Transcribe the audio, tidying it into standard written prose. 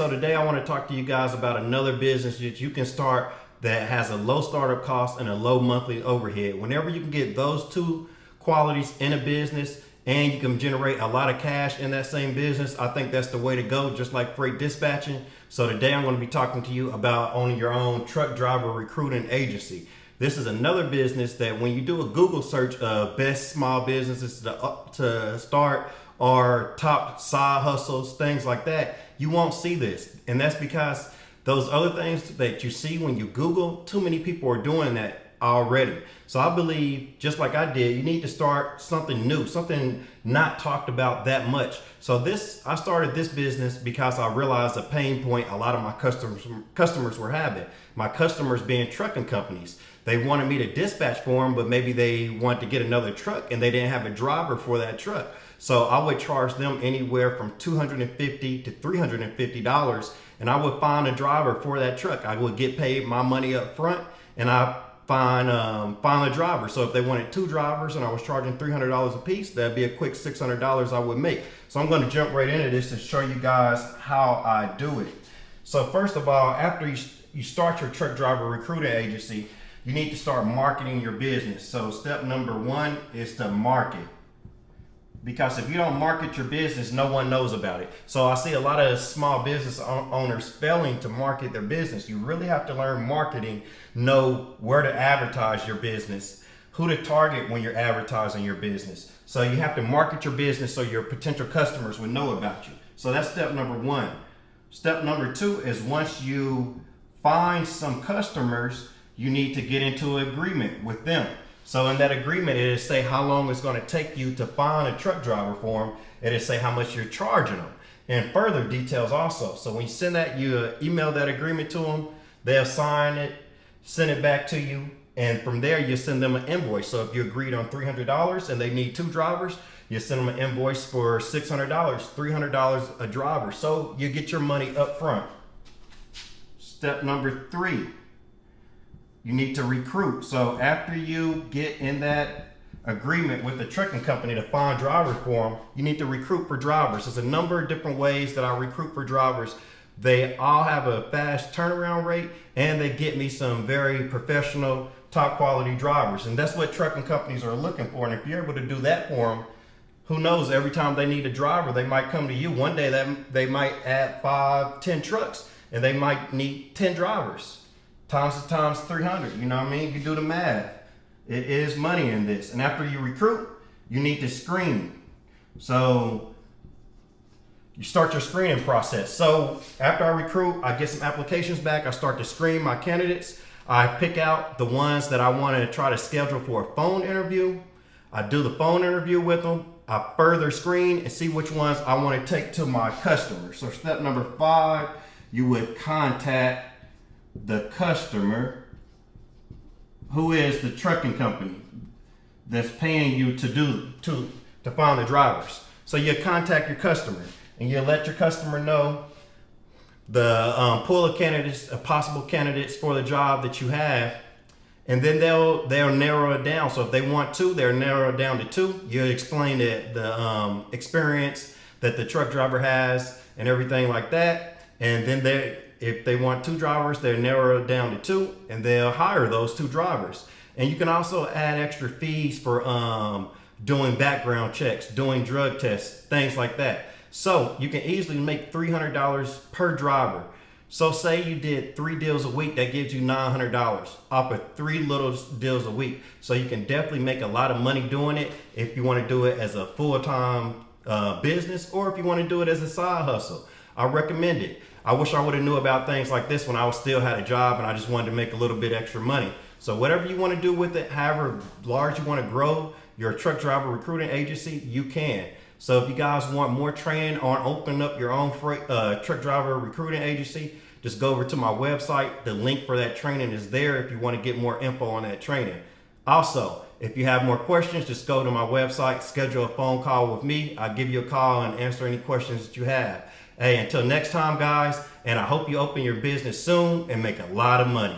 So today I want to talk to you guys about another business that you can start that has a low startup cost and a low monthly overhead. Whenever you can get those two qualities in a business and you can generate a lot of cash in that same business, I think that's the way to go, just like freight dispatching. So today I'm going to be talking to you about owning your own truck driver recruiting agency. This is another business that when you do a Google search of best small businesses to start or top side hustles, things like that, you won't see this. And that's because those other things that you see when you Google, too many people are doing that already. So I believe, just like I did, you need to start something new, something not talked about that much. So I started this business because I realized a pain point a lot of my customers were having. My customers being trucking companies. They wanted me to dispatch for them, but maybe they wanted to get another truck and they didn't have a driver for that truck. So I would charge them anywhere from $250 to $350, and I would find a driver for that truck. I would get paid my money up front, and I find a driver. So if they wanted two drivers and I was charging $300 a piece, that'd be a quick $600 I would make. So I'm going to jump right into this to show you guys how I do it. So first of all, after you start your truck driver recruiting agency, you need to start marketing your business. So step number one is to market. Because if you don't market your business, no one knows about it. So I see a lot of small business owners failing to market their business. You really have to learn marketing, know where to advertise your business, who to target when you're advertising your business. So you have to market your business so your potential customers would know about you. So that's step number one. Step number two is once you find some customers, you need to get into an agreement with them. So in that agreement, it'll say how long it's going to take you to find a truck driver for them. It'll say how much you're charging them and further details also. So when you send that, you email that agreement to them, they'll sign it, send it back to you. And from there, you send them an invoice. So if you agreed on $300 and they need two drivers, you send them an invoice for $600, $300 a driver. So you get your money up front. Step number three. You need to recruit. So after you get in that agreement with the trucking company to find drivers for them, you need to recruit for drivers. There's a number of different ways that I recruit for drivers. They all have a fast turnaround rate and they get me some very professional, top quality drivers. And that's what trucking companies are looking for. And if you're able to do that for them, who knows, every time they need a driver, they might come to you. One day that they might add 5, 10 trucks and they might need 10 drivers. Times 300, you know what I mean? You do the math. It is money in this. And after you recruit, you need to screen. So you start your screening process. So after I recruit, I get some applications back. I start to screen my candidates. I pick out the ones that I want to try to schedule for a phone interview. I do the phone interview with them. I further screen and see which ones I want to take to my customers. So step number 5, you would contact the customer, who is the trucking company that's paying you to find the drivers. So you contact your customer and you let your customer know the pool of candidates, possible candidates for the job that you have, and then they'll narrow it down. So if they want 2, they'll narrow it down to 2. You explain the experience that the truck driver has and everything like that, and then if they want 2 drivers, they'll narrow it down to 2 and they'll hire those 2 drivers. And you can also add extra fees for doing background checks, doing drug tests, things like that. So you can easily make $300 per driver. So say you did 3 deals a week, that gives you $900 off of 3 little deals a week. So you can definitely make a lot of money doing it if you want to do it as a full-time business, or if you want to do it as a side hustle. I recommend it. I wish I would have knew about things like this when I still had a job and I just wanted to make a little bit extra money. So whatever you want to do with it, however large you want to grow your truck driver recruiting agency, you can. So if you guys want more training on opening up your own truck driver recruiting agency, just go over to my website. The link for that training is there if you want to get more info on that training. Also, if you have more questions, just go to my website, schedule a phone call with me. I'll give you a call and answer any questions that you have. Hey, until next time, guys, and I hope you open your business soon and make a lot of money.